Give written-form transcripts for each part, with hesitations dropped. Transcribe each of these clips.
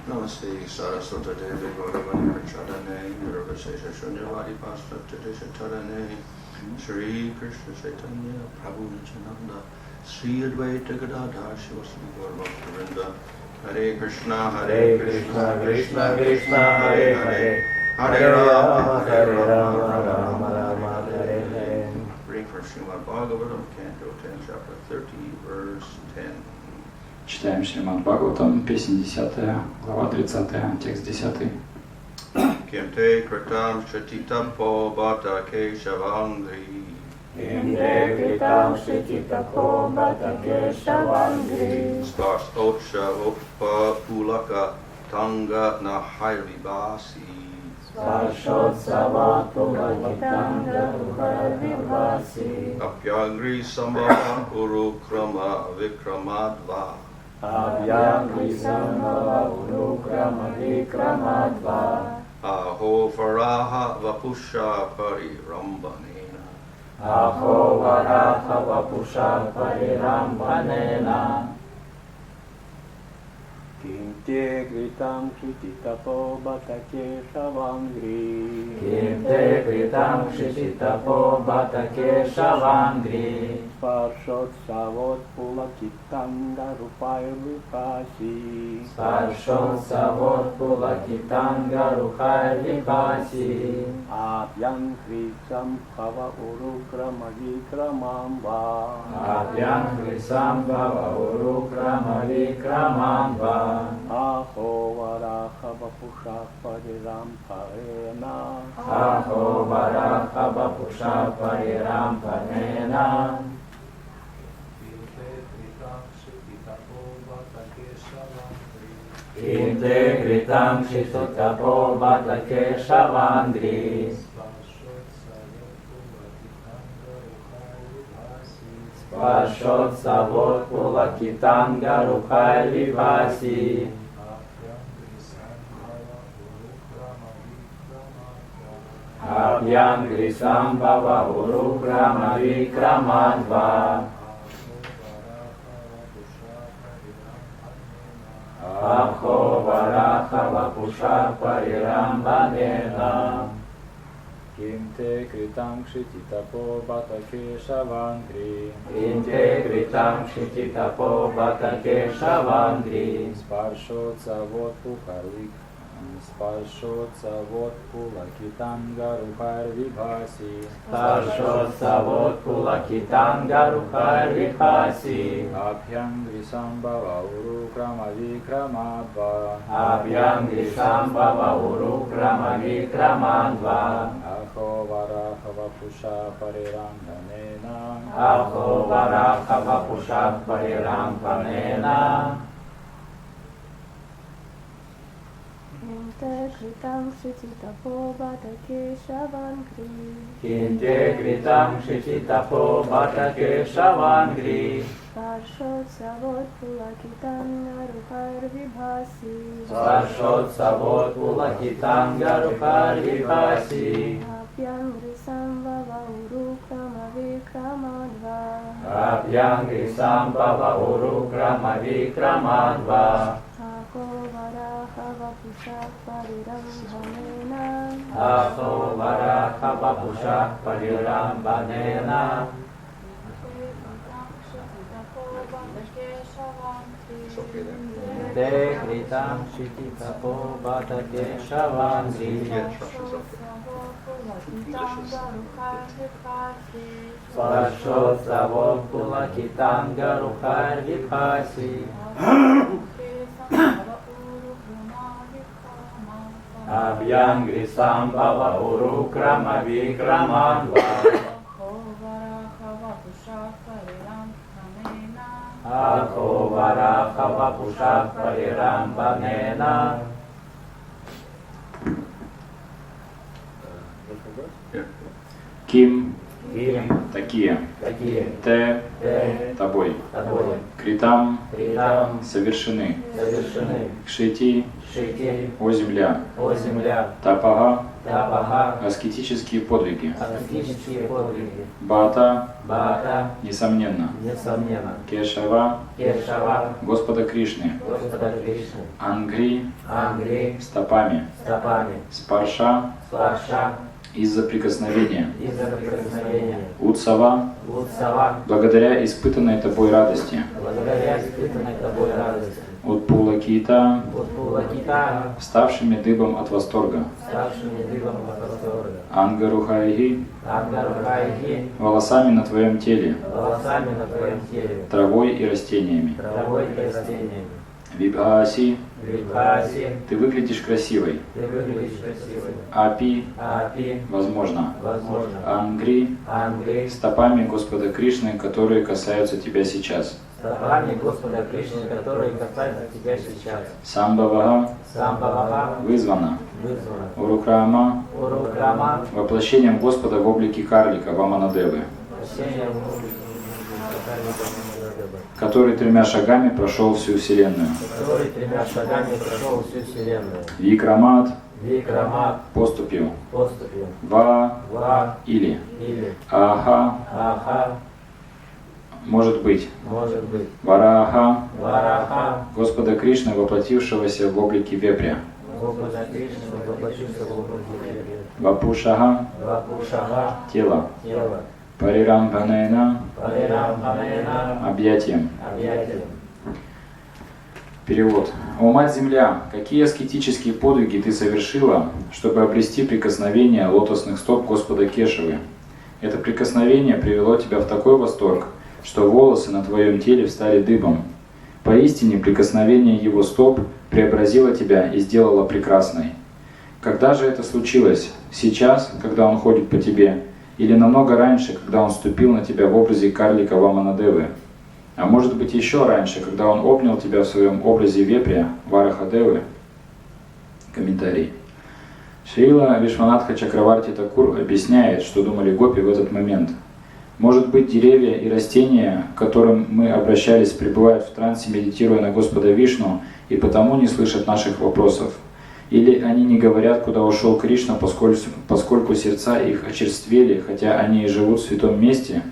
Namaste Saraswata Devi Gauravani Prachadane Nirvasesha Shunyavadi Pasatadesha Tadane Shri Krishna Chaitanya Prabhu Nityananda Sri Advaita Gadadhar Shivasri Gaurabhakta Hare Krishna, Krishna Krishna Hare Hare, Hare Rama Rama Rama Hare Hare. Reading from Shrimad-Bhagavatam, Canto 10, Chapter 30, Verse 10. Читаем Шримад-Бхагаватам, песня 10, глава 30, текст 10. Kim te kritam shatitapo bata keshavangri. Kim te kritam shatitapo bata keshavangri. Spars otsha oppa pulaka tanga na hairvibasi. Sparshotsava pulakitanga hairvibasi. Apyagri sambhava urukrama vikramadva. Avyagri sambhava urukrama vikramadva. Aho varaha vapusha parirambanena. Aho varaha vapusha parirambanena. Kim te kritam kshititapo bata keshavangri. Kim te kritam kshititapo bata keshavangri. Sparshotsavot pulakitanga rupairvipasi. Sparshotsavot pulakitanga rupairvipasi. Apyam krisam bhava urukrama vikramamba. Apyam krisam bhava urukrama vikramamba. Aho varaha vapusha pariramparena. Aho varaha vapusha pariramparena. Integritam shitutapo bata keshavandri. Spashot savot pulakitanga rupai vivasi. Abhyam grisam bhava urukrama vikramadva. Aho varaha vapusha parirambanena. Kim te kritam kshititapo bata keshavangri. Kim te kritam kshititapo bata keshavangri. Sparshotsavot pulakitanga rupairvibhasi. Sparshotsavot pulakitanga rupairvibhasi. Abhyam grisam bhava urukrama vikramadva. Abhyam grisam bhava urukrama vikramadva. Aho varaha vapusha parirambanena. Aho varaha vapusha parirambanena. Integritam shititapo bata keshavangri. Integritam shititapo bata keshavangri. Sparshotsavot pulakitanga rupairvibhasi. Sparshotsavot pulakitanga rupairvibhasi. Apyam grisam bhava urukrama vikramadva. Apyam grisam bhava urukrama vikramadva. Aho varaha vapusha parirambanena. Aho varaha vapusha parirambanena. It's okay then. Te kritam shititapo bata keshavangri. Yeah, instructions up Sparshotsavot pulakitanga rupairvibhasi. Abhyam grisam bhava urukrama vikramadva. Aho varaha vapusha parirambanena. Ким Ким такие, такие, те тобой, критам совершены, кшити о земля, тапага аскетические подвиги, бата несомненно, кешава Господа Кришны, ангри стопами, спарша из-за прикосновения, утсава благодаря испытанной тобой радости, Utpūrva-prīti, Apūrva-prīti, ставшими дыбом от восторга. ставшими дыбом от восторга. Ангарухайхи, Ангарухайхи, волосами на твоем теле, волосами на твоем теле, травой и растениями. травой и растениями. Вибхаси, Вибхаси, ты выглядишь красивой. ты выглядишь красивой. Апи, Апи, возможно. возможно. Ангри, Ангри, стопами Господа Кришны, которые касаются тебя сейчас. стопами Господа Кришны, которые касаются тебя сейчас. Самбавага, Самбхава, вызвано. вызвано. Урукрама, Урукрама, воплощением Господа в облике карлика Ваманадевы, прощение который 3 шагами прошел всю Вселенную. который 3 шагами прошел всю Вселенную. Викрамат, Викрамат, поступью. поступью. Ва, Ва, или. или. Аха, Аха, может быть. может быть. Вараха, Вараха, Господа Кришны, воплотившегося в облике вепря. Господа Кришна, воплотился в облаке. Вапушаха, Вапушага, тело. тело. Парирамбханена, Парирамбханена, объятием. объятием. Перевод. «О Мать-Земля, какие аскетические подвиги ты совершила, чтобы обрести прикосновение лотосных стоп Господа Кешавы? Это прикосновение привело тебя в такой восторг, что волосы на твоем теле встали дыбом. Поистине, прикосновение его стоп преобразило тебя и сделало прекрасной. Когда же это случилось? Сейчас, когда он ходит по тебе? Или намного раньше, когда он ступил на тебя в образе карлика Ваманадевы? А может быть еще раньше, когда он обнял тебя в своем образе вепря Варахадевы?» Комментарий. Шрила Вишванатха Чакраварти Такур объясняет, что думали гопи в этот момент. Может быть, деревья и растения, к которым мы обращались, пребывают в трансе, медитируя на Господа Вишну, и потому не слышат наших вопросов. Или они не говорят, куда ушел Кришна, поскольку сердца их очерствели, хотя они и живут в святом месте.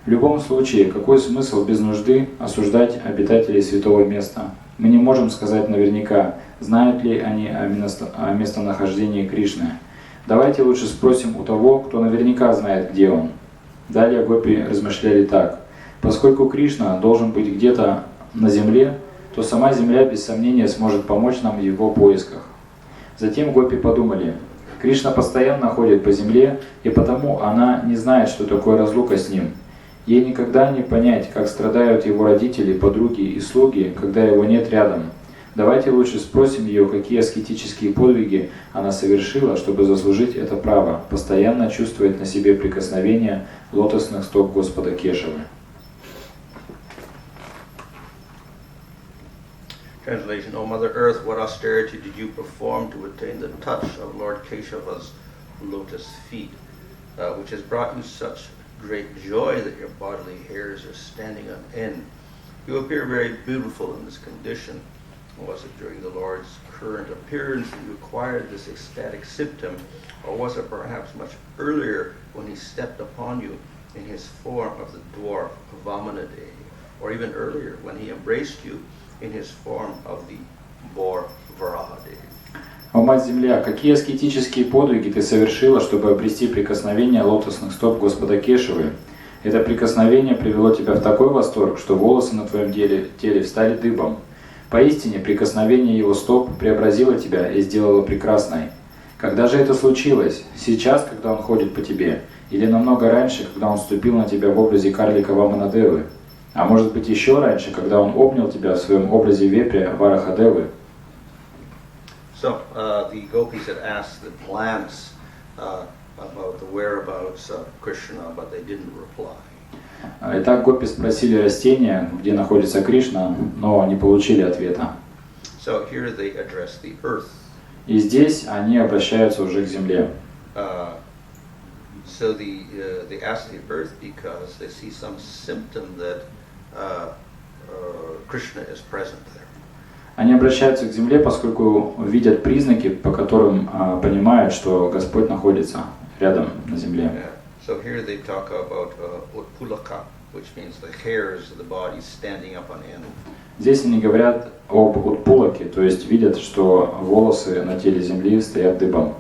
В любом случае, какой смысл без нужды осуждать обитателей святого места? Мы не можем сказать наверняка, знают ли они о местонахождении Кришны. Давайте лучше спросим у того, кто наверняка знает, где он. Далее гопи размышляли так. Поскольку Кришна должен быть где-то на земле, то сама земля без сомнения сможет помочь нам в его поисках. Затем гопи подумали, Кришна постоянно ходит по земле, и потому она не знает, что такое разлука с ним. Ей никогда не понять, как страдают его родители, подруги и слуги, когда его нет рядом. Давайте лучше спросим ее, какие аскетические подвиги она совершила, чтобы заслужить это право, постоянно чувствовать на себе прикосновение лотосных стоп Господа Кешавы. Translation: O Mother Earth, what austerity did you perform to attain the touch of Lord Keshava's lotus feet, which has brought you such great joy that your bodily hairs are standing on end? You appear very beautiful in this condition. Was it during the Lord's current appearance that you acquired this ecstatic symptom, or was it perhaps much earlier when he stepped upon you in his form of the dwarf Vamanadev, or even earlier when he embraced you in his form of the boar Varahadev? О Мать-Земля, какие аскетические подвиги ты совершила, чтобы обрести прикосновение лотосных стоп Господа Кешавы? Это прикосновение привело тебя в такой восторг, что волосы на твоем теле встали дыбом. Поистине, прикосновение его стоп преобразило тебя и сделало прекрасной. Когда же это случилось? Сейчас, когда он ходит по тебе? Или намного раньше, когда он ступил на тебя в образе карлика Ваманадевы? А может быть еще раньше, когда он обнял тебя в своем образе вепря Варахадевы? So, the gopis had asked the plants about the whereabouts of Krishna, but they didn't reply. Итак, гопи спросили растения, где находится Кришна, но не получили ответа. So here they address the earth. И здесь они обращаются уже к земле. So they ask the earth because they see some symptom that Krishna is present there. Они обращаются к земле, поскольку видят признаки, по которым понимают, что Господь находится рядом на земле. Yeah. So here they talk about Utpūrva-prīti, which means the hairs of the body standing up on end. Здесь они говорят об Утпулаке, то есть видят, что волосы на теле земли стоят дыбом.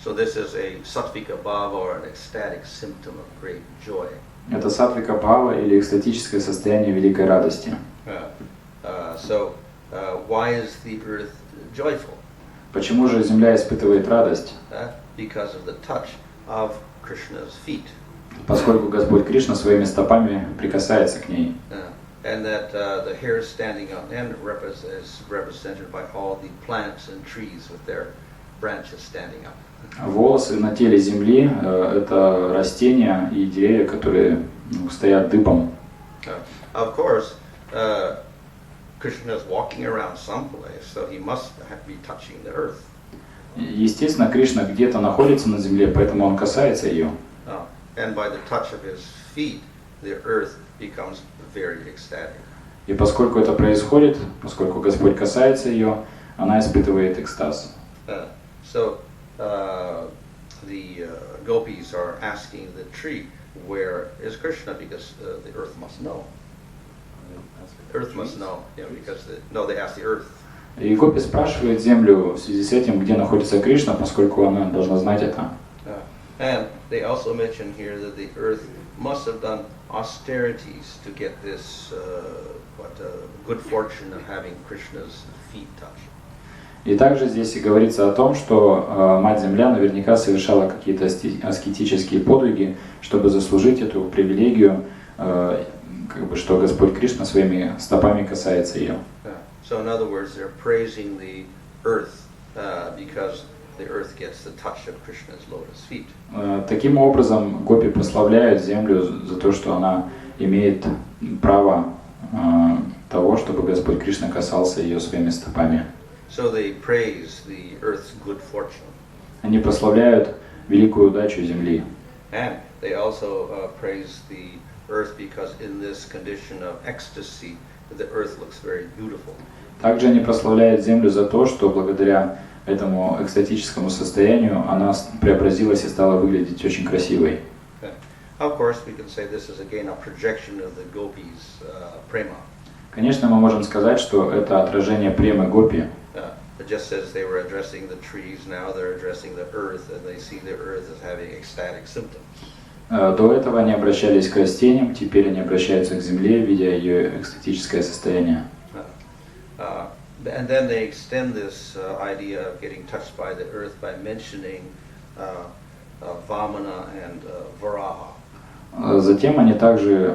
So this is a sattvika bhava or an ecstatic symptom of great joy. Это саттвика бхава или экстатическое состояние великой радости. So why is the earth joyful? Почему же земля испытывает радость? Because of the touch of Krishna's feet. Поскольку Господь Кришна своими стопами прикасается к ней. And that the hair standing on end is represented by all the plants and trees with their branches standing up. Волосы на теле земли это растения и деревья, которые стоят дыбом. Of course, Krishna is walking around someplace, so he must be touching the earth. Естественно, Кришна где-то находится на земле, поэтому он касается ее. And by the touch of his feet, the earth becomes very ecstatic. И поскольку это происходит, поскольку Господь касается ее, она испытывает экстаз. So the gopis are asking the tree, where is Krishna? Because the earth must know. Earth must know, because they ask the earth. И гопи спрашивает землю в связи с этим, где находится Кришна, поскольку она должна знать это. And they also mention here that the earth must have done austerities to get this good fortune of having Krishna's feet touched. И также здесь и говорится о том, что Мать-Земля наверняка совершала какие-то аскетические подвиги, чтобы заслужить эту привилегию, что Господь Кришна своими стопами касается ее. So in other words, they're praising the earth because the earth gets the touch of Krishna's lotus feet. Таким образом, гопи прославляют землю за то, что она имеет право того, чтобы Господь Кришна касался ее своими стопами. So they praise the earth's good fortune. Они прославляют великую удачу земли. And they also praise the earth because in this condition of ecstasy, the earth looks very beautiful. Также они прославляют землю за то, что благодаря этому экстатическому состоянию она преобразилась и стала выглядеть очень красивой. Of course, we can say this is again a projection of the gopis' prema. Конечно, мы можем сказать, что это отражение премы гопи. Just as they were addressing the trees, now they're addressing the earth, and they see the earth as having ecstatic symptoms. До этого они обращались к растениям, теперь они обращаются к земле, видя ее экстатическое состояние. And then they extend this idea of getting touched by the earth by mentioning Vamana and Varaha. Затем они также,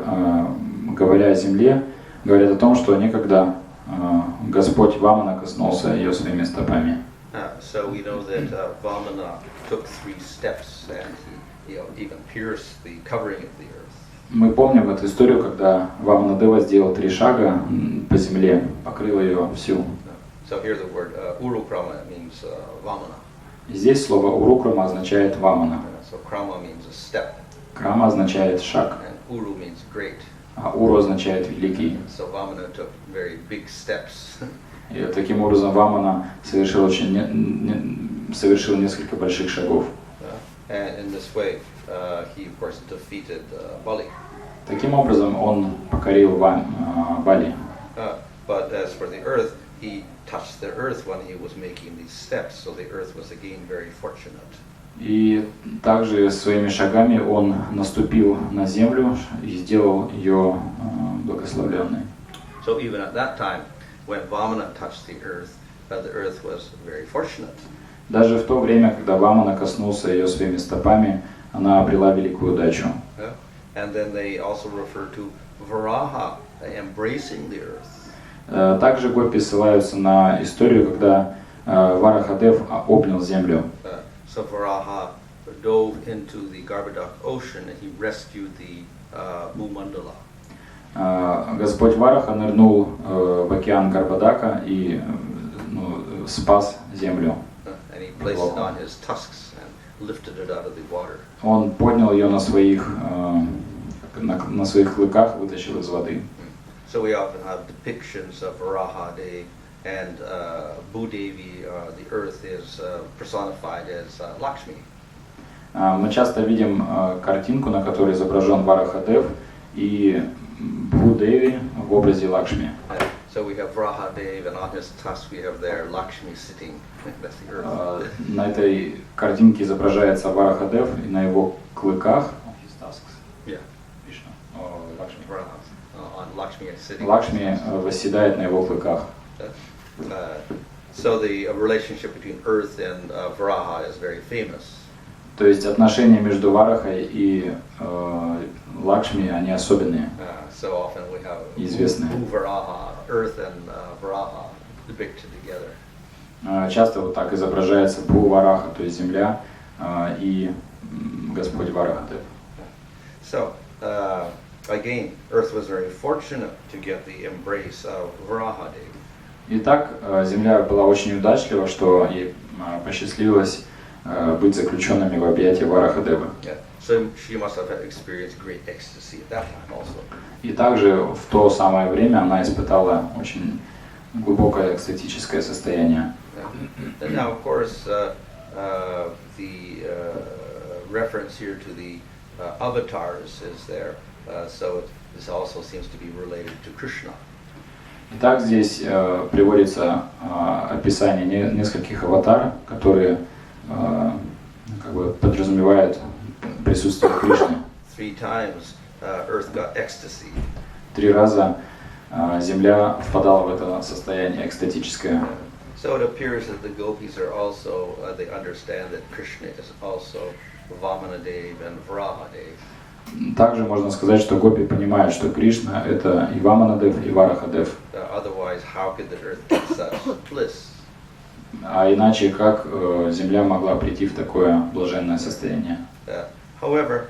говоря о земле, говорят о том, что некогда Господь Вамана коснулся ее своими стопами. So we know that Vamana took 3 steps and he even pierced the covering of the earth. Мы помним эту историю, когда Ваманадева сделал 3 шага по земле, покрыл ее всю. So here the word Urukrama means Vamana. Здесь слово Урукрама означает Вамана. So Krama means a step. Крама означает шаг, And Uru means great. а Уру означает великий. So Vamana took very big steps. И таким образом Вамана совершил несколько больших шагов. And in this way, he of course defeated Bali. Таким образом он покорил Бали. But as for the earth, he touched the earth when he was making these steps, so the earth was again very fortunate. И также своими шагами он наступил на землю и сделал ее благословленной. So even at that time, when Vamana touched the earth was very fortunate. Даже в то время, когда Вамана коснулся ее своими стопами, она обрела великую удачу. And then they also refer to Varaha embracing the earth. Также гопи ссылаются на историю, когда Варахадев обнял землю. So Varaha dove into the Garbhodak ocean and he rescued the Bhumandala. Господь Вараха нырнул в океан Гарбадака и спас землю. And he placed it on his tusks and lifted it out of the water. Он поднял ее на своих клыках, вытащил из воды. So we often have depictions of Varaha Day and Bhudevi, the earth is personified as Lakshmi. Мы часто видим картинку, на которой изображен Варахадев и Бхудеви в образе Лакшми. So we have Varahadev and on his tusk we have there Lakshmi sitting. That's the earth. На этой картинке изображается Варахадев и на его клыках Lakshmi is sitting. Лакшми восседает на его клыках. So the relationship between earth and Varaha is very famous. То есть отношения между Варахой и Лакшми, они особенные, So often we have известные. Varaha, earth and Varaha depicted together. Часто вот так изображается Бху-Вараха, то есть земля и Господь Варахадев. So again, earth was very fortunate to get the embrace of Varahadev. Итак, земля была очень удачлива, что ей посчастливилось быть заключенными в объятия Варахадева. Yeah. So she must have experienced great ecstasy at that time also. И также в то самое время она испытала очень глубокое экстатическое состояние. And now, of course, the reference here to the avatars is there, so this also seems to be related to Krishna. Итак, здесь приводится описание нескольких аватар, которые как бы подразумевают присутствие Кришны. 3 times earth got ecstasy. 3 раза земля впадала в это состояние экстатическое. So it appears that the gopis are also, they understand that Krishna is also Vamanadev and Varahadev. Также можно сказать, что гопи понимают, что Кришна — это и Ваманадев, и Варахадев. Otherwise, how could the earth get such bliss? А иначе как земля могла прийти в такое блаженное состояние? However,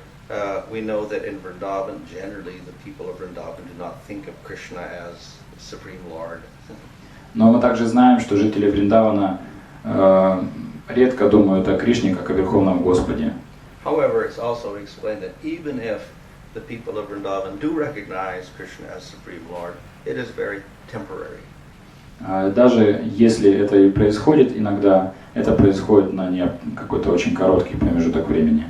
we know that in Vrindavan, generally the people of Vrindavan do not think of Krishna as Supreme Lord. Но мы также знаем, что жители Вриндавана редко думают о Кришне как о Верховном Господе. However, it's also explained that even if the people of Vrindavan do recognize Krishna as Supreme Lord, it is very temporary. Даже если это и происходит, иногда это происходит на какой-то очень короткий промежуток времени.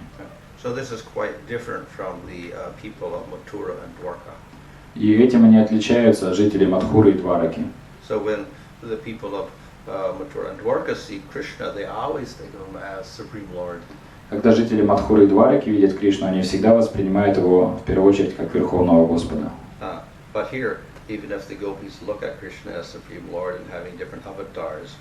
So this is quite different from the people of Mathura and Dwarka. И этим они отличаются от жителей Мадхуры и Двараки. So when the people of Mathura and Dwarka see Krishna, they always think of him as Supreme Lord. Когда жители Мадхуры и Двараки видят Кришну, они всегда воспринимают его в первую очередь как Верховного Господа. But here, even if the gopis look at Krishna as Supreme Lord and having different avatars,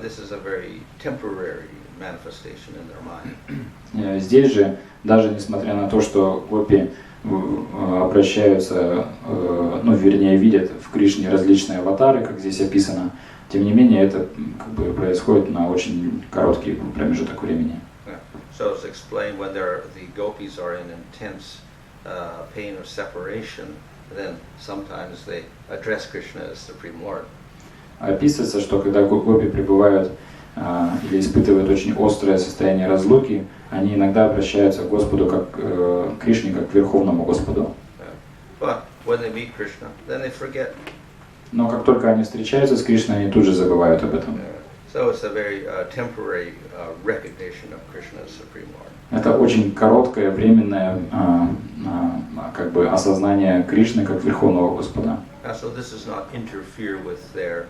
this is a very temporary manifestation in their mind. Здесь же, даже несмотря на то, что гопи обращаются, вернее, видят в Кришне различные аватары, как здесь описано, тем не менее это как бы происходит на очень короткий промежуток времени. So it's explained when the gopis are in intense pain of separation, then sometimes they address Krishna as Supreme Lord. Описывается, что когда гопи пребывают или испытывают очень острое состояние разлуки, они иногда обращаются к Господу как к Кришне, как к Верховному Господу. But when they meet Krishna, then they forget. Но как только они встречаются с Кришной, они тут же забывают об этом. So it's a very temporary recognition of Krishna as Supreme Lord. Это очень короткое, временное как бы осознание Кришны как Верховного Господа. So this does not interfere with their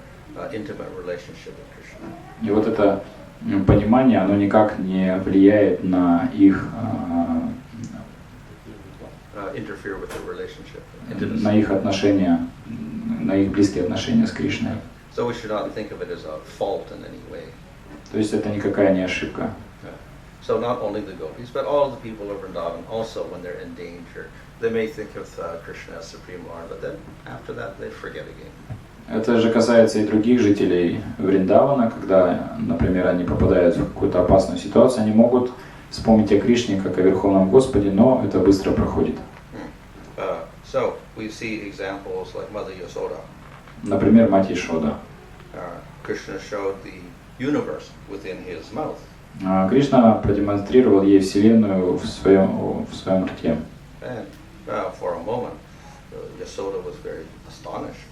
intimate relationship with Krishna. И вот это понимание, оно никак не влияет на их на их отношения, на их близкие отношения с Кришной. So we should not think of it as a fault in any way. То есть это никакая не ошибка. So not only the gopis, but all the people of Vrindavan also, when they're in danger, they may think of Krishna as Supreme Lord, but then after that they forget again. Это же касается и других жителей Вриндавана, когда, например, они попадают в какую-то опасную ситуацию, они могут вспомнить о Кришне как о Верховном Господе, но это быстро проходит. So we see examples like Mother Yasoda. Например, мать Яшода. Krishna showed the universe within his mouth. Кришна продемонстрировал ей Вселенную в своем рте. And for a moment, Yasoda was very astonished.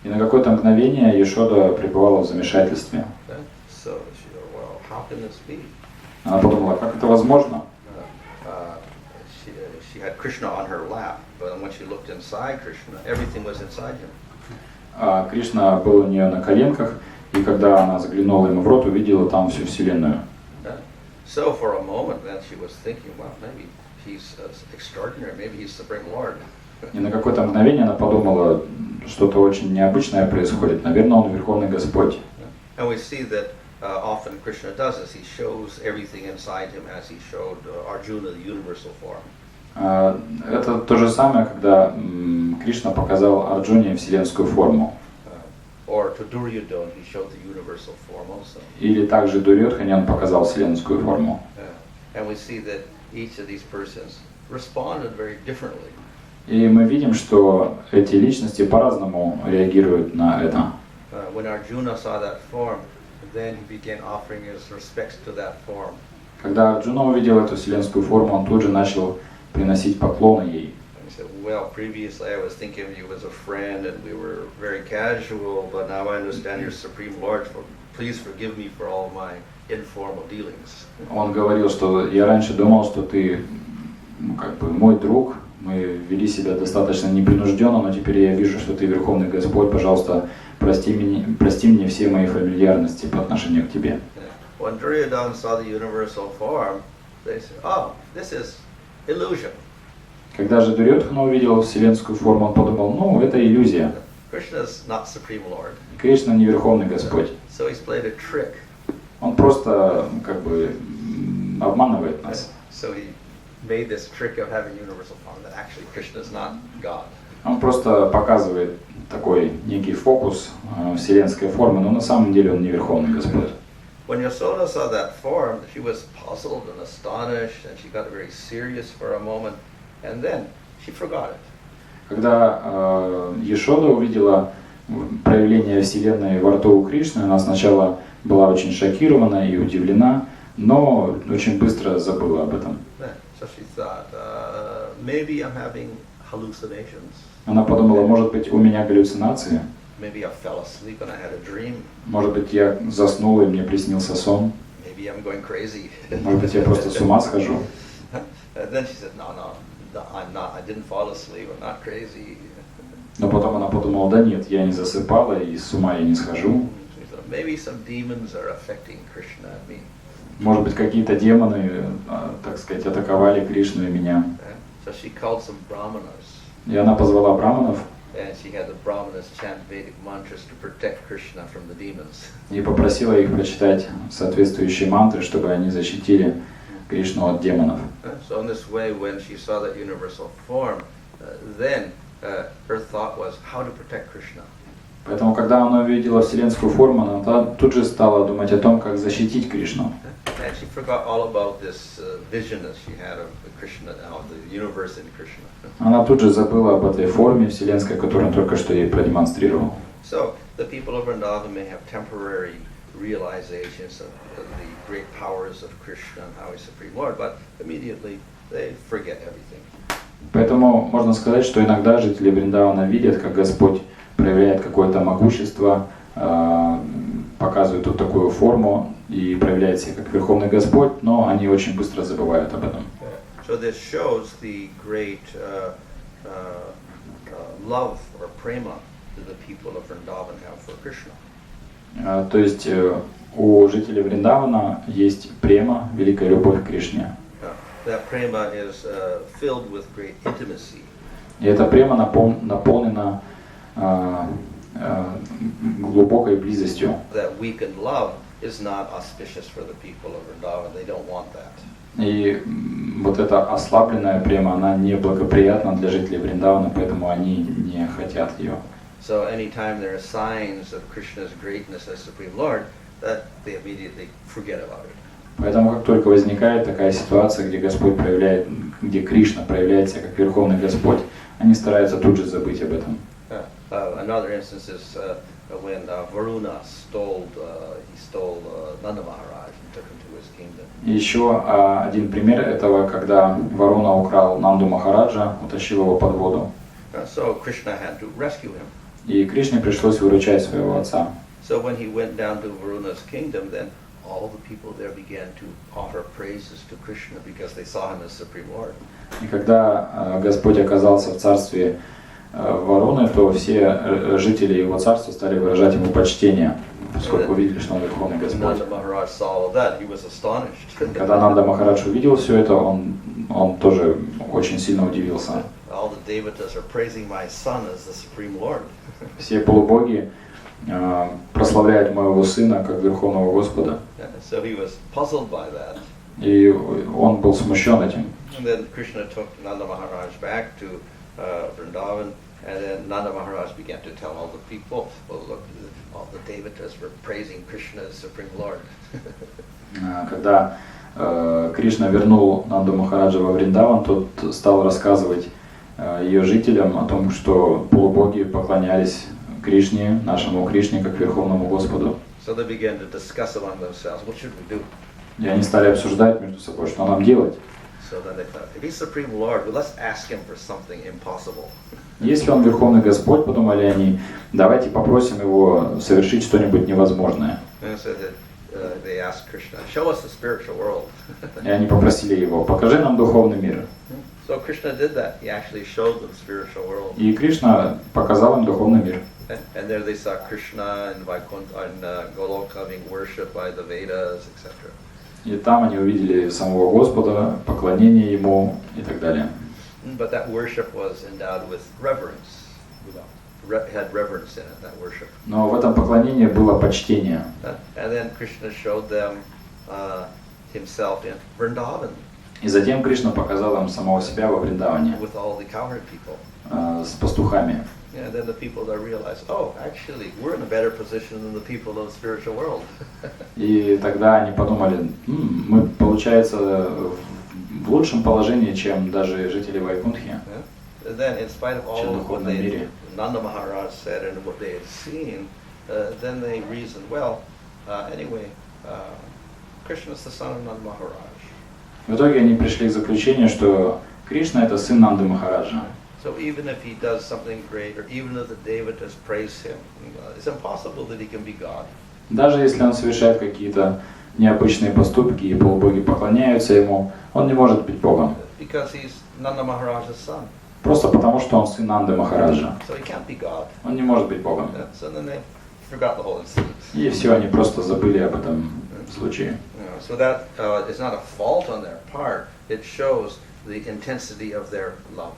И на какое-то мгновение Яшода пребывала в замешательстве. So she thought, well, how can this be? Она подумала, как это возможно? She had Krishna on her lap, but when she looked inside Krishna, everything was inside him. Кришна был у нее на коленках, и когда она заглянула ему в рот, увидела там всю Вселенную. So for a moment, then she was thinking, well, maybe he's extraordinary, maybe he's Supreme Lord. И на какое-то мгновение она подумала, что-то очень необычное происходит. Наверное, он Верховный Господь. And we see that often Krishna does this. He shows everything inside him as he showed Arjuna the universal form. Это то же самое, когда Кришна показал Арджуне вселенскую форму. Or to Duryodhana he showed the universal form also. Или также Дурьодхане он показал вселенскую форму. And we see that each of these persons responded very differently. И мы видим, что эти личности по-разному реагируют на это. When Arjuna saw that form, then he began offering his respects to that form. Когда Арджуна увидел эту вселенскую форму, он тут же начал приносить поклоны ей. He said, well, previously I was thinking of you as a friend and we were very casual, but now I understand you're Supreme Lord. Please forgive me for all my informal dealings. Он говорил, что я раньше думал, что ты как бы мой друг, мы вели себя достаточно непринужденно, но теперь я вижу, что ты Верховный Господь, пожалуйста, прости мне все мои фамильярности по отношению к тебе. When Duryodhana saw the universal form, they said, oh, this is illusion. Когда же Дурьодхана увидел вселенскую форму, он подумал, ну, это иллюзия. Krishna is not Supreme Lord. Кришна не Верховный Господь. So he's played a trick. Он просто как бы обманывает нас. So he made this trick of having universal form that actually Krishna is not God. Он просто показывает такой некий фокус вселенской формы, но на самом деле он не Верховный Господь. When Yasoda saw that form, she was puzzled and astonished, and she got very serious for a moment, and then she forgot it. Когда Яшода увидела проявление Вселенной во рту у Кришны, она сначала была очень шокирована и удивлена, но очень быстро забыла об этом. So she thought, maybe I'm having hallucinations. Она подумала, может быть, у меня галлюцинации, Maybe I fell asleep and I had a dream. может быть, я заснул и мне приснился сон, Maybe I'm going crazy. может быть, я просто с ума схожу. And then she said, no, I'm not. I didn't fall asleep. I'm not crazy. Но потом она подумала, да нет, я не засыпала и с ума я не схожу. She thought, maybe some demons are affecting Krishna and me. Может быть, какие-то демоны, так сказать, атаковали Кришну и меня. So she called some brahmanas. И она позвала браманов And she had the brahmanas chant Vedic mantras to protect Krishna from the demons. и попросила их прочитать соответствующие мантры, чтобы они защитили Кришну от демонов. So in this way, when she saw that universal form, then her thought was how to protect Krishna. Поэтому, когда она увидела вселенскую форму, она тут же стала думать о том, как защитить Кришну. And she forgot all about this vision that she had of Krishna, of the universe in Krishna. Она тут же забыла об этой форме вселенской, которую он только что ей продемонстрировал. So the people of Vrindavan may have temporary realizations of the great powers of Krishna and how he's Supreme Lord, but immediately they forget everything. Поэтому можно сказать, что иногда жители Вриндавана видят, как Господь проявляет какое-то могущество, показывает тут такую форму и проявляет себя как Верховный Господь, но они очень быстро забывают об этом. So this shows the great love or prema that the people of Vrindavan have for Krishna. То есть у жителей Вриндавана есть према, великая любовь к Кришне. That prema is filled with great intimacy. И эта према наполнена глубокой близостью. That weakened love is not auspicious for the people of Vrindavan. They don't want that. И вот эта ослабленная према, она неблагоприятна для жителей Вриндавана, поэтому они не хотят ее. So anytime there are signs of Krishna's greatness as Supreme Lord, that they immediately forget about it. Поэтому как только возникает такая ситуация, где Господь проявляет, где Кришна проявляет себя как Верховный Господь, они стараются тут же забыть об этом. Another instance is when Varuna stole Nanda Maharaj and took him to his kingdom. Еще один пример этого, когда Варуна украл Нанду Махараджа, утащил его под воду. So Krishna had to rescue him. И Кришне пришлось выручать своего отца. So when he went down to Varuna's kingdom, then all the people there began to offer praises to Krishna because they saw him as Supreme Lord. И когда Господь оказался в царстве Варуны, то все жители его царства стали выражать ему почтение, поскольку увидели, что он Верховный Господь. Когда Нанда Махарадж увидел все это, он тоже очень сильно удивился. all the devatas are praising my son as the Supreme Lord. Все полубоги прославляют моего сына как Верховного Господа. So he was puzzled by that. И он был смущен этим. And then Krishna took Nanda Maharaj back to Vrindavan, and then Nanda Maharaj began to tell all the people, well, look, all the devatas were praising Krishna as Supreme Lord. Когда Кришна вернул Нанду Махараджа во Вриндаван, тот стал рассказывать ее жителям о том, что полубоги поклонялись Кришне, нашему Кришне, как Верховному Господу. So they began to discuss among themselves, what should we do? И они стали обсуждать между собой, что нам делать. So then they thought, if he's Supreme Lord, well, let's ask him for something impossible. Если он Верховный Господь, подумали они, давайте попросим его совершить что-нибудь невозможное. And so they asked Krishna, show us the spiritual world. И они попросили его, покажи нам духовный мир. So Krishna did that. He actually showed them spiritual world. И Кришна показал им духовный мир. And there they saw Krishna and Vaikuntha and Goloka being worshipped by the Vedas, etc. И там они увидели самого Господа, поклонение Ему и так далее. But that worship was endowed with reverence. Had reverence in it, that worship. Но в этом поклонении было почтение. And then Krishna showed them himself in Vrindavan. И затем Кришна показал им самого себя во Вриндаване With all the cowherd people. С пастухами. And then the people there realized, oh, actually, we're in a better position than the people of the spiritual world. И тогда они подумали, мы, получается, в лучшем положении, чем даже жители Вайкунтхи. And then, in spite of all of what Nanda Maharaj said and what they had seen, then they reasoned, well, anyway, Krishna is the son of Nanda Maharaj. В итоге они пришли к заключению, что Кришна это сын Нанды Махараджа. So even if he does something great, or even if the devatas praise him, it's impossible that he can be God. Даже если он совершает какие-то необычные поступки и полубоги поклоняются ему, он не может быть Богом. Because he's Nanda Maharaj's son. Просто потому, что он сын Нанды Махараджа. So he can't be God. Он не может быть Богом. So then they forgot the whole incident. И все, они просто забыли об этом случае. So that is not a fault on their part. It shows the intensity of their love.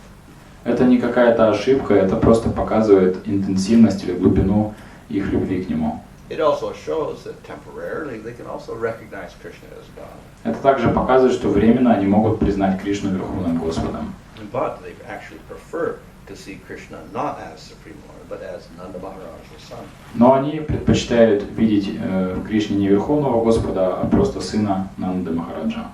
Это не какая-то ошибка, это просто показывает интенсивность или глубину их любви к нему. It also shows that temporarily they can also recognize Krishna as God. Это также показывает, что временно они могут признать Кришну Верховным Господом. But they actually prefer to see Krishna not as Supreme Lord, but as Nanda Maharaj's son. Но они предпочитают видеть в Кришне не Верховного Господа, а просто сына Нанды Махараджа.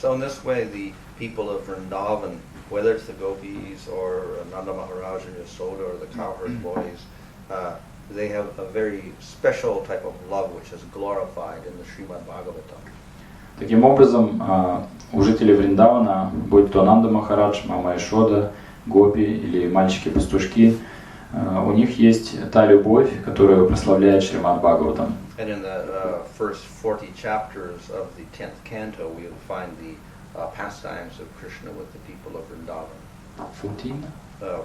So in this way, the people of Vrindavan, whether it's the gopis or Nanda Maharaj and Yasoda or the cowherd boys, they have a very special type of love which is glorified in the Shrimad-Bhagavatam. Таким образом, у жителей Вриндавана, будь то Нанда Махарадж, мама Яшода, гопи или мальчики-пастушки, у них есть та любовь, которую прославляет Шримад-Бхагаватам. And in the first 40 chapters of the 10th canto, we will find the pastimes of Krishna with the people of Vrindavan.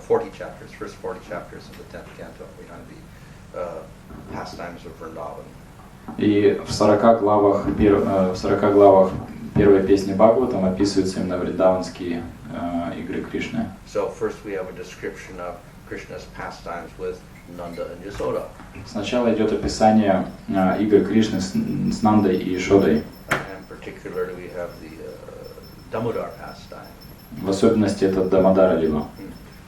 40 chapters, first 40 chapters of the 10th canto, we find the pastimes of Vrindavan. И в 40 главах первой песни Бхагаватам описываются именно вриндаванские игры Кришны. So first we have a description of Krishna's pastimes with Nanda and Yasoda. Сначала идет описание игр Кришны с Нандой и Яшодой. And particularly we have the Damodar pastime. В особенности это Дамодара лила.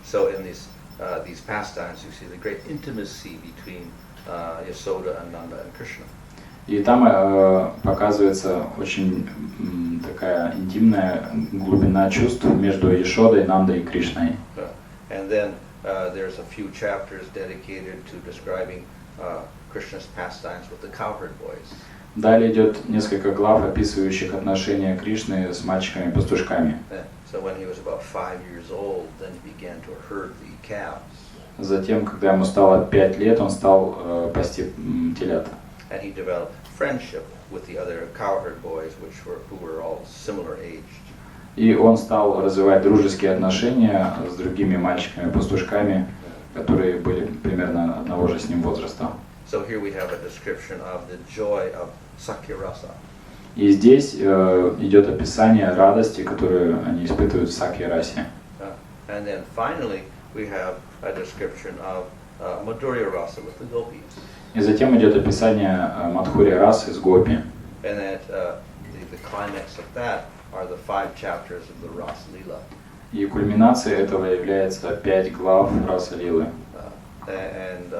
So in these pastimes you see the great intimacy between Yasoda and Nanda and Krishna. И там показывается очень такая интимная глубина чувств между Яшодой, Нандой и Кришной. And then there's a few chapters dedicated to describing Krishna's pastimes with the cowherd boys. Далее идет несколько глав, описывающих отношения Кришны с мальчиками-пастушками. So when he was about 5 years old, then he began to herd the calves. Затем, когда ему стало 5 лет, он стал пасти телят. And he developed friendship with the other cowherd boys, who were all similar aged. И он стал развивать дружеские отношения с другими мальчиками-пастушками, которые были примерно одного же с ним возраста. So here we have a description of the joy of Sakyarasa. И здесь идет описание радости, которую они испытывают в Сакья-расе. And then finally, we have a description of Madhurya Rasa with the gopis. И затем идет описание Мадхури расы с гопи. And that the climax of that are the 5 chapters of the Rasa Lila. И кульминацией этого является 5 глав Раса Лилы. And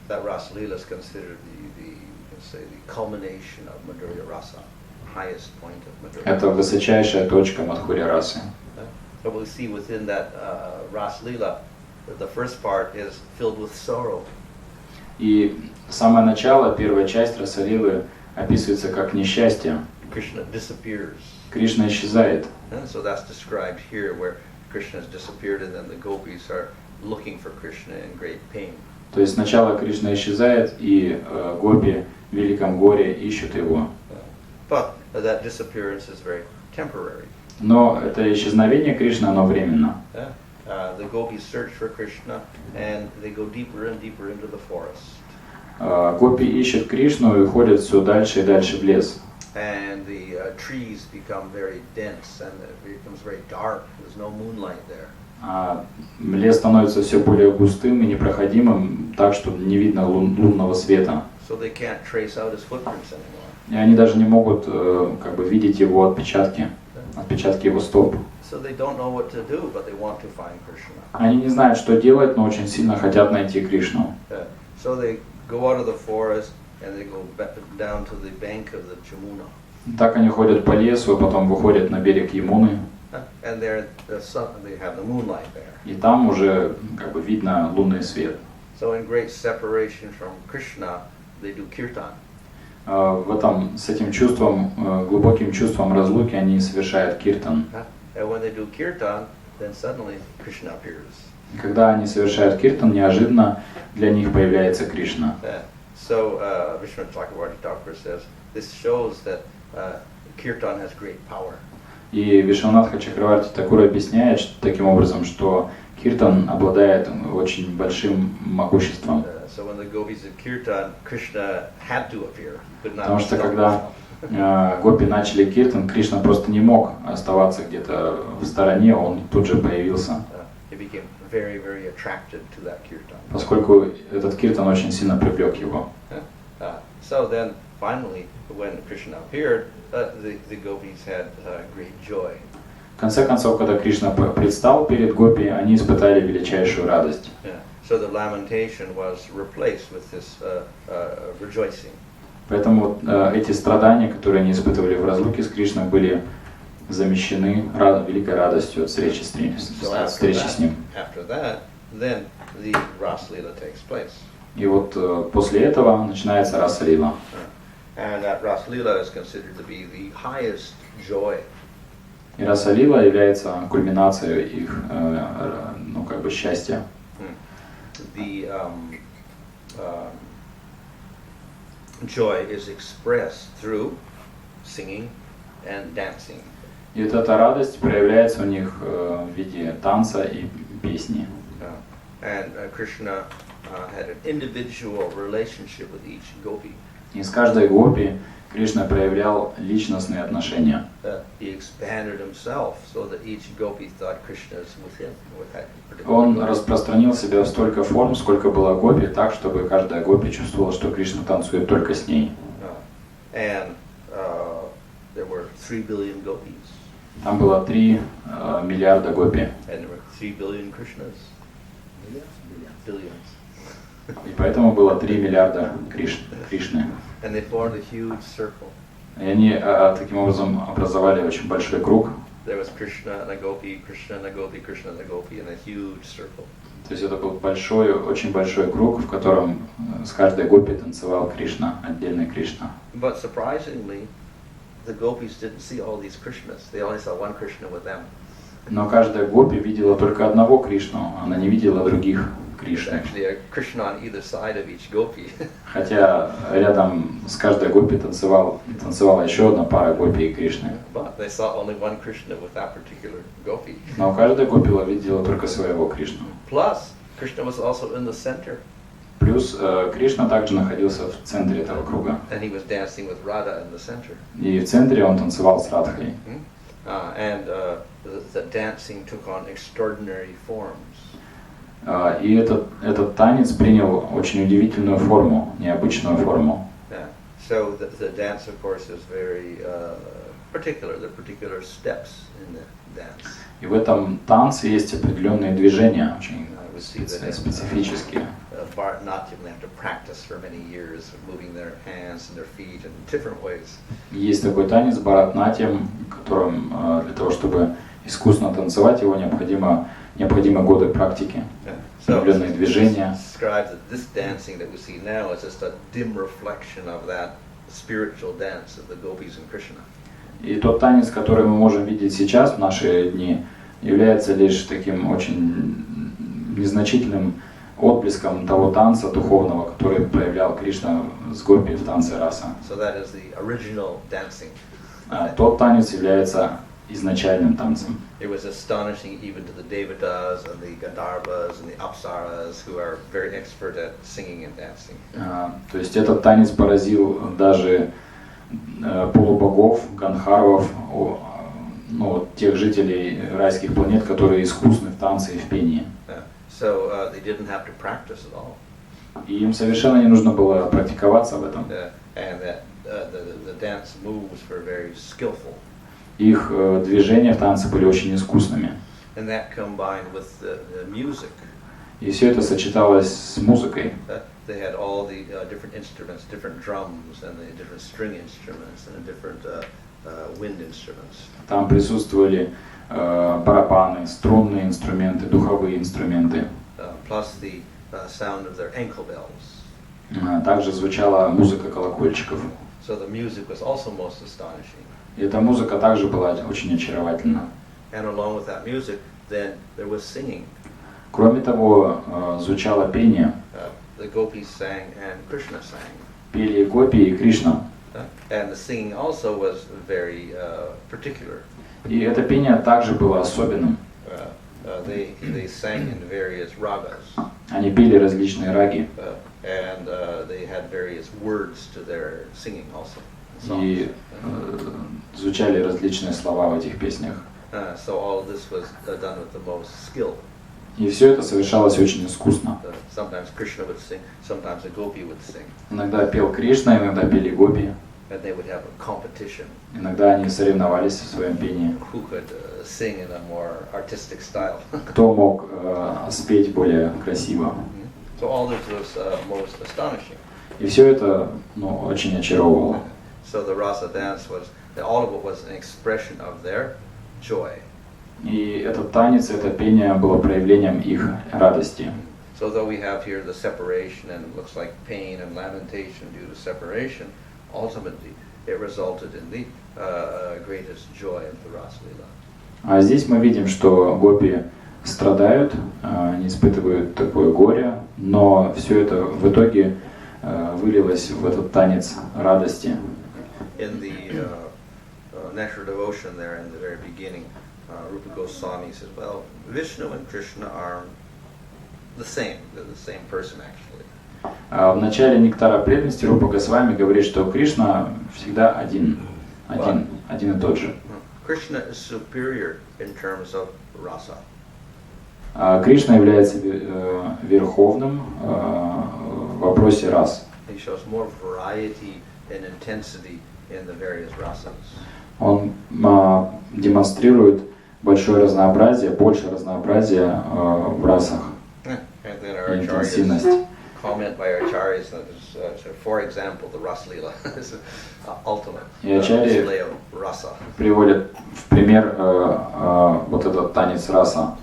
that Rasa Lila is considered the culmination of Madhurya Rasa, highest point of Madhurya. Это высочайшая точка Мадхури расы. So we see within that Rasa Lila, the first part is filled with sorrow. И самое начало, первая часть Раса Лилы описывается как несчастье. Krishna disappears. Кришна исчезает. And so that's described here, where Krishna has disappeared, and then the gopis are looking for Krishna in great pain. То есть сначала Кришна исчезает, и гопи в великом горе ищут его. But that disappearance is very temporary. Но это исчезновение Кришны, оно временно. The gopis search for Krishna, and they go deeper and deeper into the forest. Гопи ищут Кришну и уходят все дальше и дальше в лес. And the trees become very dense, and it becomes very dark. There's no moonlight there. Лес становится все более густым и непроходимым, так что не видно лунного света. So they can't trace out his footprints anymore. И они даже не могут как бы видеть его отпечатки его стоп. So they don't know what to do, but they want to find Krishna. Они не знают, что делать, но очень сильно хотят найти Кришну. So they go out of the forest and they go back down to the bank of the Jamuna. Так они ходят по лесу, а потом выходят на берег Ямуны. And there, they have the moonlight there. И там уже как бы видно лунный свет. So in great separation from Krishna, they do kirtan. В этом, с этим чувством, глубоким чувством разлуки они совершают киртан. And when they do kirtan, then suddenly Krishna appears. Когда они совершают киртан, неожиданно для них появляется Кришна. So Vishwanath Chakravarti says this shows that kirtan has great power. И Вишванатха Чакраварти Такур объясняет таким образом, что киртан обладает очень большим могуществом. So when the gopis did kirtan, Krishna had to appear. Потому что когда гопи начали киртан, Кришна просто не мог оставаться где-то в стороне, он тут же появился. Very, very attracted to that kirtan. Поскольку этот киртан очень сильно привлек его. So then, finally, when Krishna appeared, the gopis had great joy. В конце концов, когда Кришна предстал перед гопи, они испытали величайшую радость. So the lamentation was replaced with this rejoicing. Поэтому эти страдания, которые они испытывали в разлуке с Кришной, были замещены великой радостью от встречи с ним. After that, then the Rasa Lila takes place. И вот после этого начинается Раса Лила. And that Rasa Lila is considered to be the highest joy. И Раса Лила является кульминацией их, ну как бы счастья. The joy is expressed through singing and dancing. И вот эта радость проявляется у них в виде танца и песни. And Krishna had an individual relationship with each gopi. И с каждой гопи Кришна проявлял личностные отношения. He expanded himself so that each gopi thought Krishna is with him. Он распространил себя в столько форм, сколько было гопи, так, чтобы каждая гопи чувствовала, что Кришна танцует только с ней. And there were 3 billion gopis. Там было 3 миллиарда гопи. And there were 3 billion Krishnas. Billions. И поэтому было 3 миллиарда Кришны. And they formed a huge circle. И они таким образом образовали очень большой круг. There was Krishna and a gopi, Krishna and a gopi, Krishna and a gopi in a huge circle. То есть это был большой, очень большой круг, в котором с каждой гопи танцевал Кришна, отдельный Кришна. But surprisingly, the gopis didn't see all these Krishnas. They only saw one Krishna with them. Но каждая гопи видела только одного Кришну, она не видела других Кришны. Actually, a Krishna on either side of each gopi. Хотя рядом с каждой гопи танцевала еще одна пара гопи и Кришны. But they saw only one Krishna with that particular gopi. Но каждая гопи видела только своего Кришну. Plus, Krishna was also in the center. Плюс Кришна также находился в центре этого круга. And he was dancing with Radha in the center. И в центре он танцевал с Радхой. The dancing took on extraordinary forms. И этот танец принял очень удивительную форму, необычную форму. Yeah. So the dance, of course, is very particular. There are particular steps in the dance. И в этом танце есть определенные движения, очень специфические. Bharatanatyam, they have to practice for many years, moving their hands and their feet in different ways. Есть такой танец Бхаратанатьям, которым для того, чтобы искусно танцевать, его необходимы годы практики, определенные движения. Describes that this dancing that we see now is just a dim reflection of that spiritual dance of the gopis and Krishna. И тот танец, который мы можем видеть сейчас в наши дни, является лишь таким очень незначительным отблеском того танца духовного, который проявлял Кришна с гопи в танце раса. So that is the original dancing. Тот танец является изначальным танцем. It was astonishing even to the Devatas and the Gandharvas and the Apsaras who are very expert at singing and dancing. То есть этот танец поразил даже полубогов, гандхарвов, тех жителей райских планет, которые искусны в танце и в пении. So they didn't have to practice at all. И им совершенно не нужно было практиковаться в этом. And the dance moves were very skillful. Их движения в танце были очень искусными. And that combined with the music. И все это сочеталось с музыкой. They had all the different instruments, different drums, and the different string instruments, and the different wind instruments. Там присутствовали барабаны, струнные инструменты, духовые инструменты. Plus the sound of their ankle bells. Также звучала музыка колокольчиков. So the music was also most astonishing. И эта музыка также была очень очаровательна. And along with that music, then there was singing. Кроме того, звучало пение. The gopis sang and Krishna sang. Пели гопи и Кришна. And the singing also was very particular. И это пение также было особенным. They sang in various ragas. Они пели различные раги. And they had various words to their singing also. И звучали различные слова в этих песнях. So all of this was done with the most skill. И все это совершалось очень искусно. Sometimes Krishna would sing, sometimes a gopi would sing. Иногда пел Кришна, иногда пели гопи. And they would have a competition. Иногда они соревновались в своем пении. Who could sing in a more artistic style? Кто мог спеть более красиво. So all this was most astonishing. И все это, очень очаровывало. So the rasa dance was, all of it was an expression of their joy. И этот танец, это пение было проявлением их радости. So though we have here the separation and it looks like pain and lamentation due to separation, ultimately it resulted in the greatest joy of the Rasa Lila. А здесь мы видим, что гопи страдают, они испытывают такое горе, но все это в итоге вылилось в этот танец радости. In the Nectar Devotion there in the very beginning, Rupa Goswami says, well, Vishnu and Krishna are the same. They're the same person actually. В начале Нектара преданности Рупа Госвами говорит, что Кришна всегда один и тот же. Krishna is superior in terms of rasa. Кришна является верховным в вопросе рас. He shows more variety and intensity in the various rasas. Он демонстрирует большое разнообразие, больше разнообразия в расах. And then our Интенсивность. Comment by our acharyas that is, for example, the Rasa Lila is ultimate display of rasa. Приводят в пример вот этот танец раса.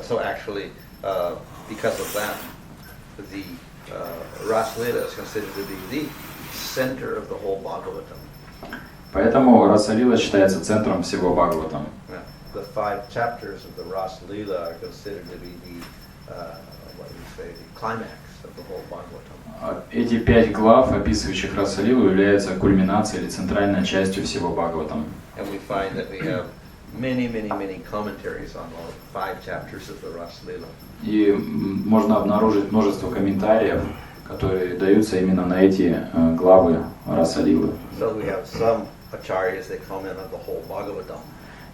So actually, because of that, the Rasa Lila is considered to be the center of the whole Bhagavatam. Поэтому Раса Лила считается центром всего Бхагаватам. The 5 chapters of the Rasa Lila are considered to be the the climax of the whole Bhagavatam. Эти 5 глав, описывающих Раса Лилу, являются кульминацией или центральной частью всего Бхагаватам. And we find that we have many commentaries on all 5 chapters of the Rasa Lila. И можно обнаружить множество комментариев которые даются именно на эти главы Раса-лилы. So we have some acharyas that comment on the whole Bhagavatam.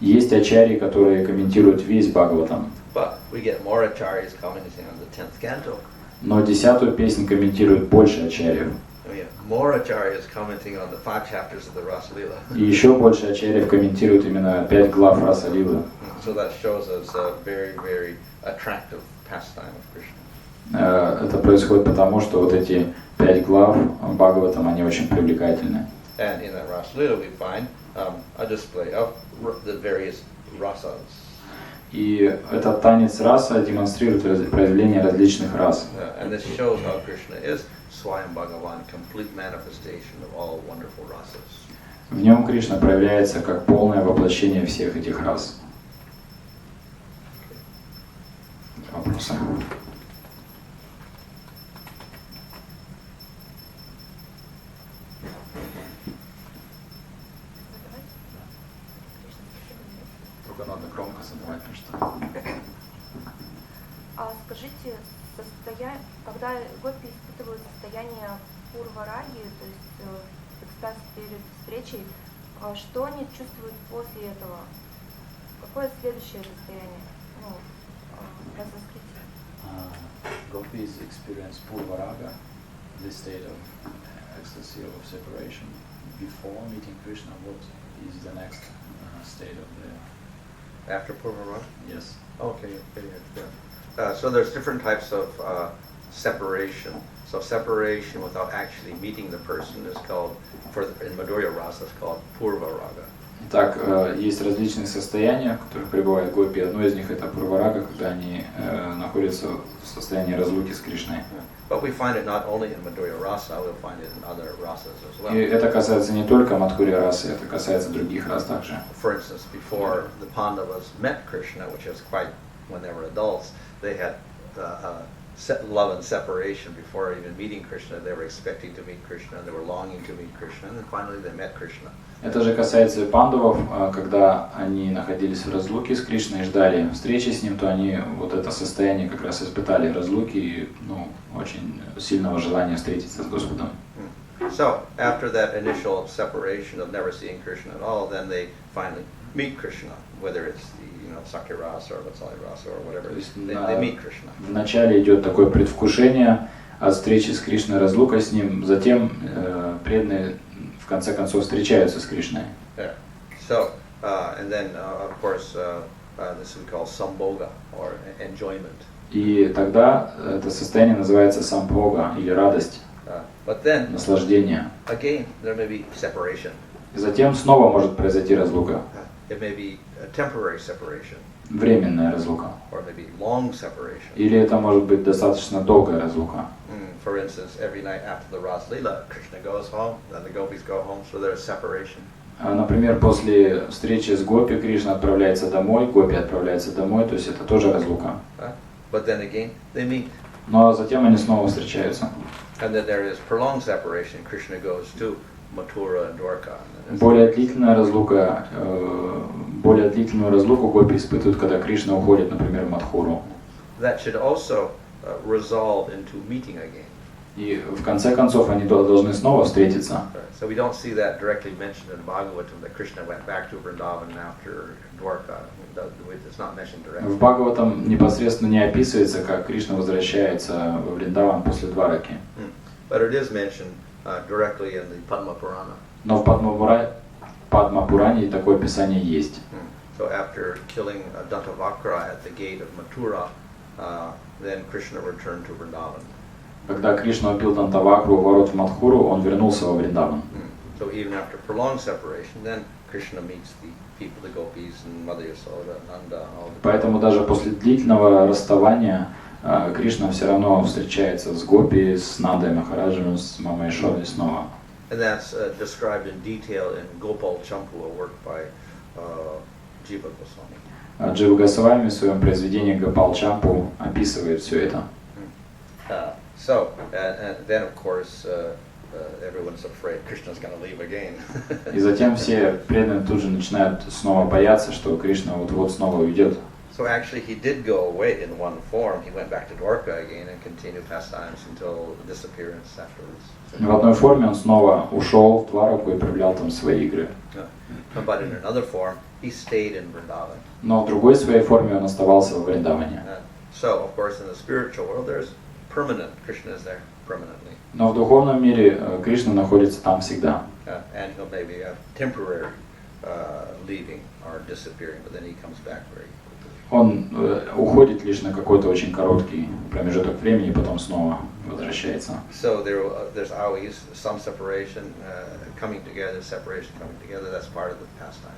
Есть ачарьи, которые комментируют весь Бхагаватам. But we get more acharyas commenting on the 10th canto. Но 10-ю песнь комментирует больше ачарьев. And we have more acharyas commenting on the 5 chapters of the Rasa Lila. И еще больше ачарьев комментируют именно 5 глав Раса-лилы. So that shows us a very, very attractive pastime of Krishna. Это происходит потому, что вот эти 5 глав Бхагаватам, они очень привлекательны. And in that Rasa Lila we find a display of the various rasas. И этот танец раса демонстрирует проявление различных рас. And this shows how Krishna is Swayam Bhagavan, complete manifestation of all wonderful rasas. В нем Кришна проявляется как полное воплощение всех этих рас. Вопросы? Только надо громко задавать, потому что... А скажите, когда гопи испытывают состояние Апūrva-раги, то есть экстаз перед встречей, что они чувствуют после этого? Какое следующее состояние? Ну, на санскрите. Gopis experience Apūrva-raga, this state of ecstasy of separation. Before meeting Krishna, what is the next state of the... After Apūrva-raga? Yes. Okay. So there's different types of separation. So separation without actually meeting the person is called, in Madhurya Rasa, it's called Apūrva-raga. Так, есть различные состояния, в которых пребывает гопи. Одно из них это Апūrva-рага, когда они находятся в состоянии разлуки с Кришной. But we find it not only in Madhurya Rasa, we'll find it in other rasas as well. И это касается не только Мадхурья расы, это касается других рас также. For instance, before the Pandavas met Krishna, which was quite when they were adults, they had love and separation before even meeting Krishna. They were expecting to meet Krishna, and they were longing to meet Krishna, and then finally they met Krishna. Это же касается и пандавов, когда они находились в разлуке с Кришной и ждали встречи с ним, то они вот это состояние как раз испытали разлуки и очень сильного желания встретиться с Господом. So after that initial separation of never seeing Krishna at all, then they finally meet Krishna, whether it's the Sakya Rasa or Vatsalya Rasa or whatever. They meet Krishna. Вначале идет такое предвкушение от встречи с Кришной, разлука с ним, затем преданные в конце концов встречаются с Кришной. Yeah. So and then of course this we call sambhoga or enjoyment. И тогда это состояние называется самбхога или радость, But then наслаждение. again there may be separation. И затем снова может произойти разлука. It may be a temporary separation. Временная разлука. Or maybe long separation. Или это может быть достаточно долгая разлука. For instance, every night after the Ras Lila, Krishna goes home, then the gopis go home, so there's separation. Например, после встречи с гопи Кришна отправляется домой, гопи отправляется домой, то есть это тоже разлука. But then again, they meet. Но затем они снова встречаются. And then there is prolonged separation. Krishna goes to Mathura and Dwarka. Более длительную разлуку гопи испытывают, когда Кришна уходит, например, в Мадхуру. That should also resolve into meeting again. И в конце концов они должны снова встретиться. So we don't see that directly mentioned in Bhagavatam that Krishna went back to Vrindavan after Dwarka. It's not mentioned directly. В Бхагаватам непосредственно не описывается, как Кришна возвращается во Вриндаван после Двараки. But it is mentioned directly in the Padma-purana. Но в Падма-пуране такое описание есть. So after killing Dantavakra at the gate of Mathura, then Krishna returned to Vrindavan. Когда Кришна убил Дантавакру у ворот в Мадхуру, он вернулся во Вриндаван. So even after prolonged separation, then Krishna meets the people, the gopis and Mother Yasoda, Nanda, and all the. Поэтому даже после длительного расставания Кришна все равно встречается с гопи, с Нандой Махараджем, с Мамой Яшодой снова. And that's described in detail in Gopal Champu, a work by Jiva Goswami. Джива Госвами в своем произведении Гопал Чампу описывает все это. So, and then of course everyone's afraid Krishna's going to leave again. И затем все преданные тут же начинают снова бояться, что Кришна вот-вот снова уйдет. So actually he did go away in one form. He went back to Dwarka again and continued pastimes until disappearance afterwards. В одной форме он снова ушел в Двараку и проявлял там свои игры. But in another form, he stayed in Vrindavan. Но в другой своей форме он оставался во Вриндаване. So, of course, in the spiritual world, there's permanent. Krishna is there permanently. Но в духовном мире Кришна находится там всегда. And he'll maybe have temporary leaving or disappearing, but then he comes back very quickly. Он уходит лишь на какой-то очень короткий промежуток времени, потом снова возвращается. So there's always some separation, coming together, separation coming together. That's part of the pastimes.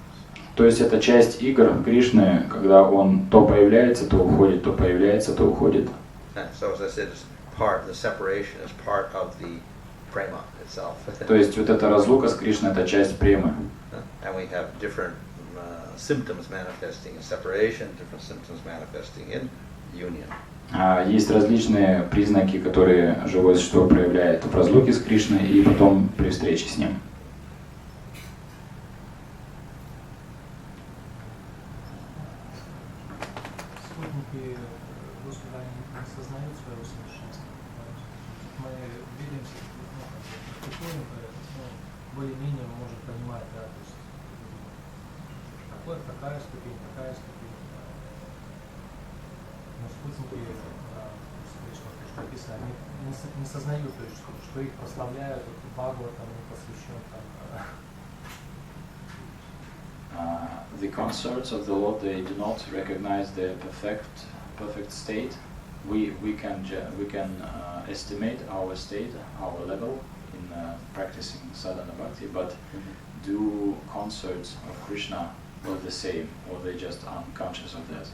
То есть это часть игр Кришны, когда он то появляется, то уходит, то появляется, то уходит. So as I said, the separation is part of the prema itself. То есть вот эта разлука с Кришной — это часть премы. And we have different symptoms manifesting in separation, different symptoms manifesting in union. Есть различные признаки, которые живое существо проявляет в разлуке с Кришной и потом при встрече с ним. Спутники Господа не сознают своего совершенства. Мы видимся, приходим, более-менее мы можем понимать, да, то есть такая ступень, но спутники, что написано, они не сознают, то есть, что их прославляют, Бхагаватам не посвящен там. The consorts of the Lord, they do not recognize the perfect state. We can estimate our state, our level in practicing sadhana bhakti, but do consorts of Krishna all the same, or they just unconscious of that?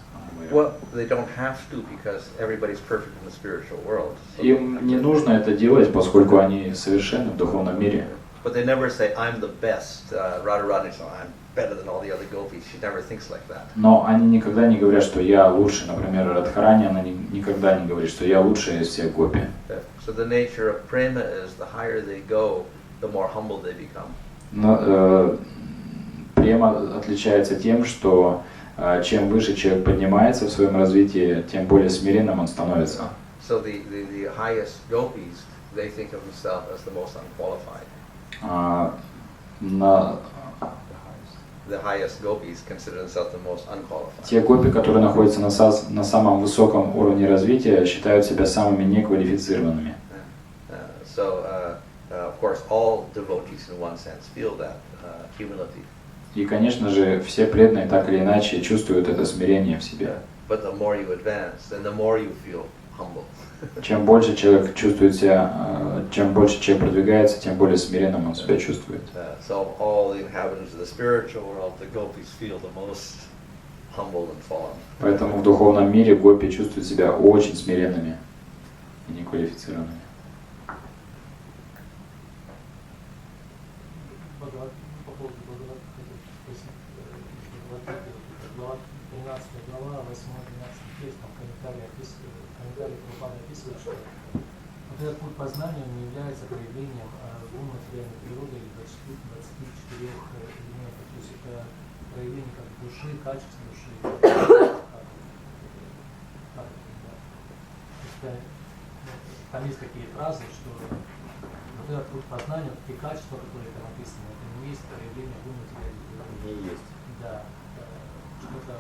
Well, they don't have to because everybody's perfect in the spiritual world. So им не нужно это делать, поскольку они совершенны в духовном мире. But they never say, I'm the best. Radharani says, I'm better than all the other gopis. She never thinks like that. Но они никогда не говорят, что я лучше. Например, Радхарани, она никогда не говорит, что я лучшая из всех гопи. So the nature of prema is the higher they go, the more humble they become. Но према отличается тем, что чем выше человек поднимается в своем развитии, тем более смиренным он становится. So the highest gopis, they think of themselves as the most unqualified. The highest gopis consider themselves the most unqualified. Те гопи, которые находятся на самом высоком уровне развития, считают себя самыми неквалифицированными. So, of course, all devotees in one sense feel that humility. И, конечно же, все преданные так или иначе чувствуют это смирение в себе. But the more you advance, then the more you feel humble. Чем больше человек чувствует себя, чем больше человек продвигается, тем более смиренным он себя чувствует. So all the inhabitants of the spiritual world, the gopis feel the most humble and fallen. Поэтому в духовном мире гопи чувствуют себя очень смиренными и неквалифицированными. Глава 8-12 текст, там комментарий описывает, что вот этот путь познания не является проявлением гун материальной природы или 24 элементов. То есть это проявление как души, качества души. Там есть такие фразы, что вот этот путь познания, вот те качества, которые там описаны, это не есть проявление гун материальной природы. Не есть. Да. Что-то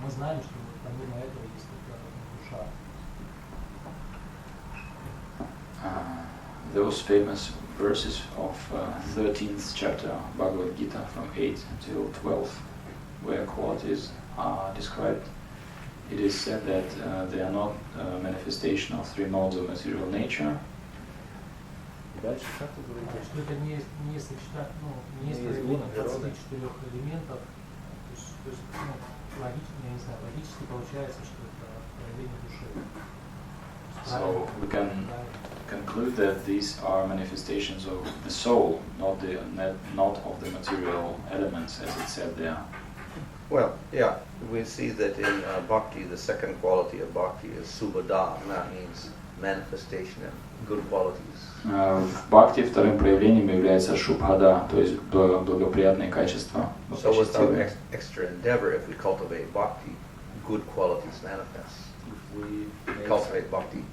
мы знаем, что помимо этого есть только душа. Those famous verses of 13th chapter Bhagavad Gita from 8 till 12, where qualities are described, it is said that they are not a manifestation of three modes of material nature. Дальше как вы говорите? Что это не есть проявление 24 элементов. То есть логически получается, что это проявление души. So we can conclude that these are manifestations of the soul, not of the material elements, as it said there. Well, yeah, we see that in bhakti, the second quality of bhakti is subhada, and that means manifestation of good qualities. В бхакти вторым проявлением является шубхада, то есть благоприятные качества. So without extra endeavor, if we cultivate bhakti, good qualities manifest. If we cultivate bhakti,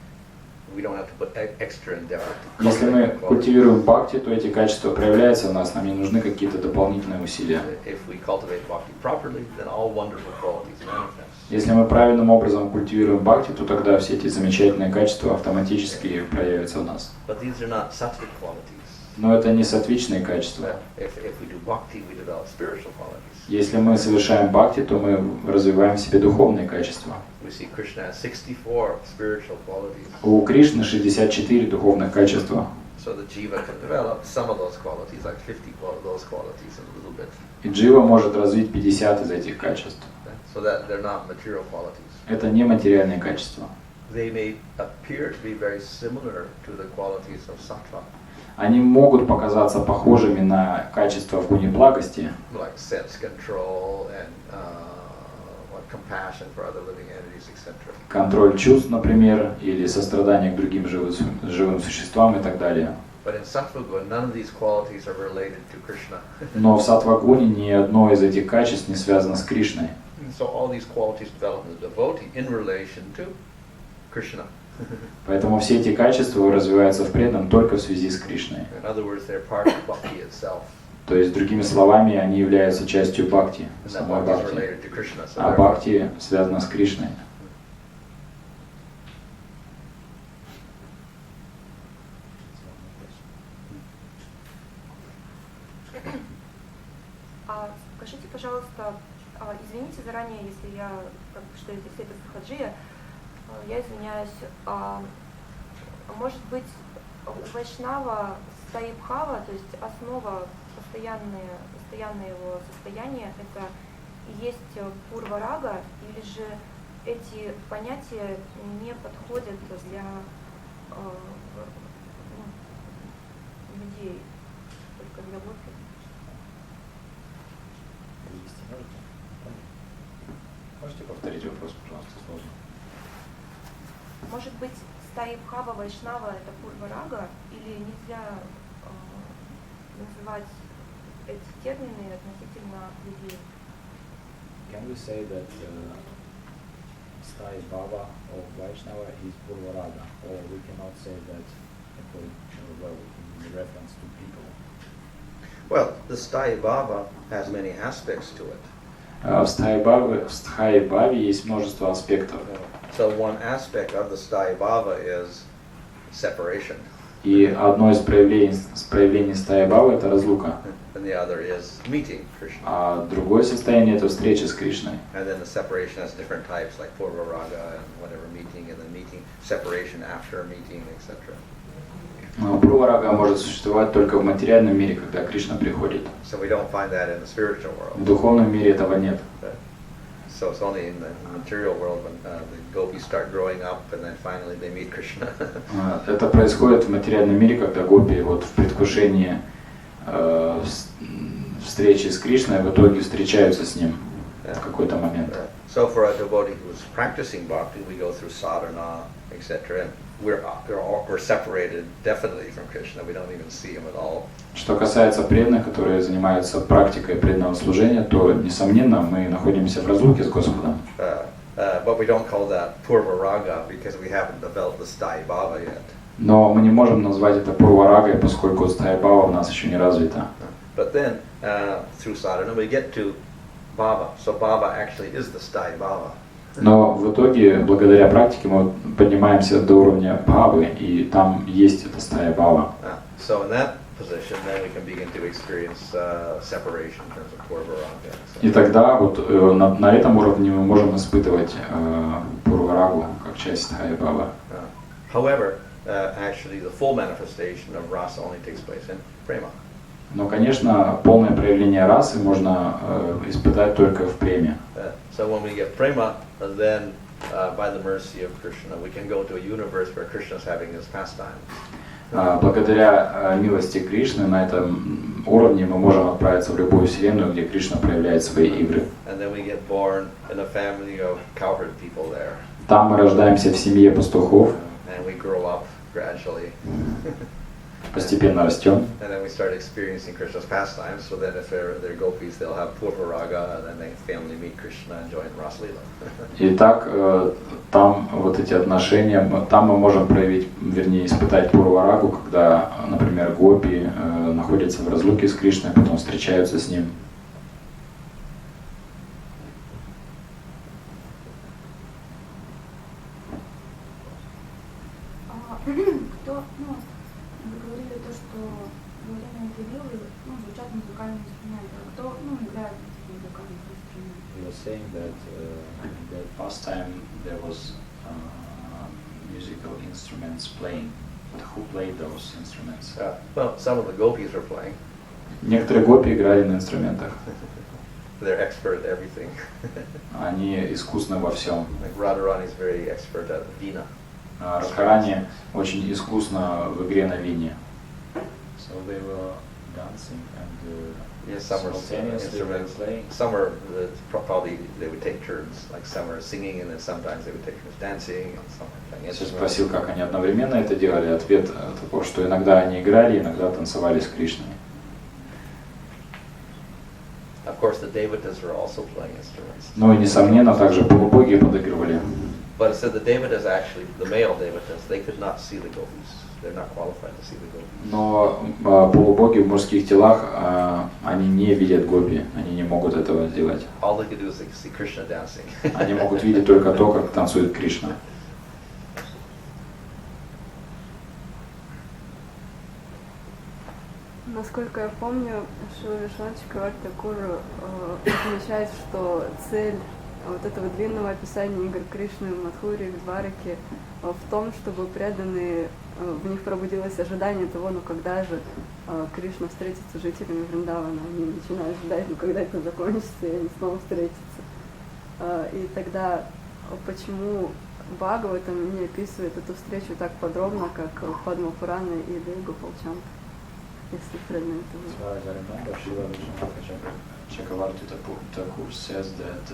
we don't have to put extra endeavor to Если мы cultivate qualities. культивируем бхакти, то эти качества проявляются в нас, нам не нужны какие-то дополнительные усилия. If we cultivate bhakti properly, then all wonderful qualities manifest. Если мы правильным образом культивируем бхакти, то тогда все эти замечательные качества автоматически проявятся в нас. But these are not sattvic qualities. Но это не сатвичные качества. If we do bhakti, we develop spiritual qualities. Если мы совершаем бхакти, то мы развиваем в себе духовные качества. We see Krishna has 64 spiritual qualities. У Кришны 64 духовных качества. So the jiva can develop some of those qualities, like 50 of those qualities a little bit. И джива может развить 50 из этих качеств. So that they're not material qualities. Это не материальные качества. They may appear to be very similar to the qualities of sattva, Они могут показаться похожими на качества в гуне благости, like sense control and compassion for other living entities, etc. контроль чувств, например, или сострадание к другим живым существам и так далее. But in sattva guna, none of these qualities are related to Krishna. Но в саттва-гуне ни одно из этих качеств не связано с Кришной. So all these qualities develop in the devotee in relation to Krishna. Поэтому все эти качества развиваются в преданном только в связи с Кришной. In other words, they're part of bhakti itself. То есть, другими словами, они являются частью бхакти, And that самой bhakti is бхакти. related to Krishna. So А therefore, бхакти связано с Кришной. Скажите, пожалуйста, извините заранее, если я, что если это сахаджия, я извиняюсь. Может быть, у Вайшнава стаи-бхава, то есть основа, постоянное его состояние, это и есть пурва-рага, или же эти понятия не подходят для людей, только для гопи? Можете повторить вопрос, пожалуйста, сложно? Может быть, стаи-бхава Вайшнава это пурва-рага, или нельзя называть эти термины относительно людей? Can we say that Sthai Bhava of Vaishnava is Purvaraga, or we cannot say that in reference to people? well, the sthai bhava has many aspects to it. В Стхай Бхаве есть множество аспектов. So one aspect of the sthai bhava is separation, И одно из проявлений Стхай Бхавы — это разлука. and the other is meeting Krishna. А другое состояние — это встреча с Кришной. And then the separation has different types, like purva raga and whatever meeting, and then meeting, separation after a meeting, etc. Пурварага может существовать только в материальном мире, когда Кришна приходит. So we don't find that in the spiritual В world. духовном мире этого нет. So it's only in the material world when the gopis start growing up, and then finally they meet Krishna. Это происходит в материальном мире, когда гопи вот в предвкушении встречи с Кришной в итоге встречаются с ним в какой-то момент. So for a devotee who's practicing bhakti, we go through sadhana, etc. And we're separated definitely from Krishna. We don't even see him at all. Что касается преданных, которые занимаются практикой преданного служения, то, несомненно, мы находимся в разлуке с Господом. But we don't call that purva raga because we haven't developed the sthai bhava yet. Но мы не можем назвать это пурварагой, поскольку стхай бхава у нас еще не развита. But then through sadhana we get to bhava. So bhava actually is the sthai bhava. Но в итоге, благодаря практике, мы поднимаемся до уровня бхавы, и там есть эта стхай бхава. So in that position, then we can begin to experience separation in terms of purva raga. И тогда вот на этом уровне мы можем испытывать пурварагу как часть стхай бхавы. However, actually the full manifestation of rasa only takes place in prema. Но, конечно, полное проявление расы можно испытать только в преме. So when we get prema, then by the mercy of Krishna, we can go to a universe where Krishna is having his pastime. Благодаря милости Кришны на этом уровне мы можем отправиться в любую вселенную, где Кришна проявляет свои игры. And then we get born in a family of cowherd people there. Там мы рождаемся в семье пастухов. And we grow up gradually. постепенно растем. And then we start experiencing Krishna's pastimes. So then, if they're gopis, they'll have Apūrva-raga, and then they family meet Krishna and join Ras Lila. И так там вот эти отношения, там мы можем проявить, вернее, испытать пурварагу, когда, например, гопи находятся в разлуке с Кришной, потом встречаются с ним. Кто, вы говорили то, что во время этой виллы звучат музыкальные инструменты. Кто играет на музыкальных инструментах? You were saying that in that past time there was musical instruments playing, but who played those instruments? Well, some of the gopis were playing. Некоторые гопи играли на инструментах. They're expert at everything. Они искусны во всем. Like Radharani is very expert at Veena. Радхарани очень искусно в игре на вине. So they were dancing and Yes, some simultaneously they were instruments. playing. Some are probably they would take turns. Like some are singing, and then sometimes they would take turns dancing, and some are playing Я instruments. спросил, как они одновременно это делали. Ответ такой, что иногда они играли, иногда танцевали с Кришной. Of course, the devatas were also playing instruments. Ну и несомненно, также полубоги подыгрывали. But it said the devatas actually, the male devatas, they could not see the gopis. They're not qualified to see the gopis. Но полубоги в мужских телах, они не видят гопи, они не могут этого сделать. All they could do is they could see Krishna dancing. Они могут видеть только то, как танцует Кришна. Насколько я помню, Шрила Вишванатха Чакраварти-Такур отмечает, что цель вот этого длинного описания игр Кришны в Мадхуре, в Двараке в том, чтобы преданные, в них пробудилось ожидание того, когда же Кришна встретится с жителями Вриндавана. Они начинают ждать, когда это закончится, и они снова встретятся. И тогда почему Бхагаватам не описывает эту встречу так подробно, как Падма-пурана или Гопал-чампа? Если правильно это As far as I remember, Srila Chakravarti Thakur says that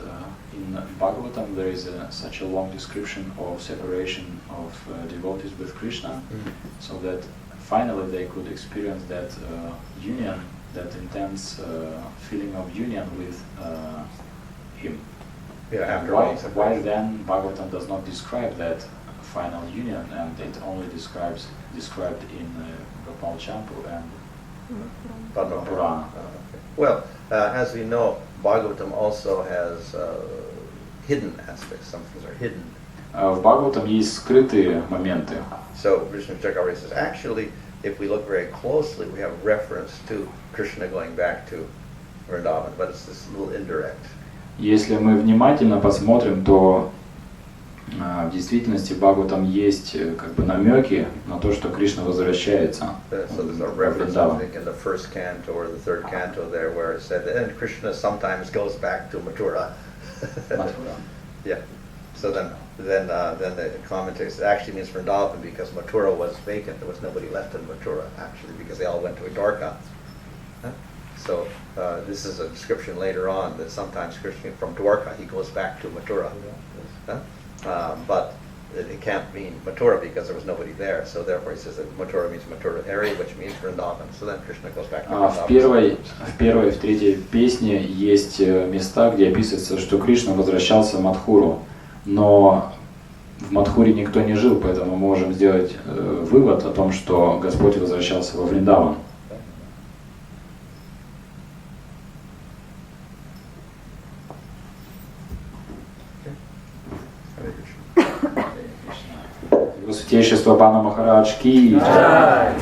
in Bhagavatam there is such a long description of separation of devotees with Krishna, so that finally they could experience that union, that intense feeling of union with him. Yeah, after all. Why then Bhagavatam does not describe that final union, and it only described in Gopal Champu and Padma-purana. Well, as we know, Bhagavatam also has hidden aspects. Some things are hidden. В Бхагаватам есть скрытые моменты. So Vishnu Chakravarti says, actually, if we look very closely, we have reference to Krishna going back to Vrindavan, but it's this little indirect. Если мы внимательно посмотрим, то в действительности в Бхагаватам есть как бы намеки на то, что Кришна возвращается So there's a в reference, I Вриндаван. think, in the first canto or the third canto there, where it said, and Krishna sometimes goes back to Mathura. Mathura. Yeah. So then the commentator says it actually means Vrindavan because Mathura was vacant. There was nobody left in Mathura actually because they all went to Dwarka. So this is a description later on that sometimes Krishna from Dwarka he goes back to Mathura. But it can't mean Mathura because there was nobody there. So therefore he says that Mathura means Mathura area, which means Vrindavan. So then Krishna goes back to Vrindavan. В первой и в третьей песне есть места, где описывается, что Кришна возвращался в Мадхуру, но в Мадхуре никто не жил, поэтому мы можем сделать вывод о том, что Господь возвращался во Вриндаван. Его святейшество Бхану Махарадж ки джай.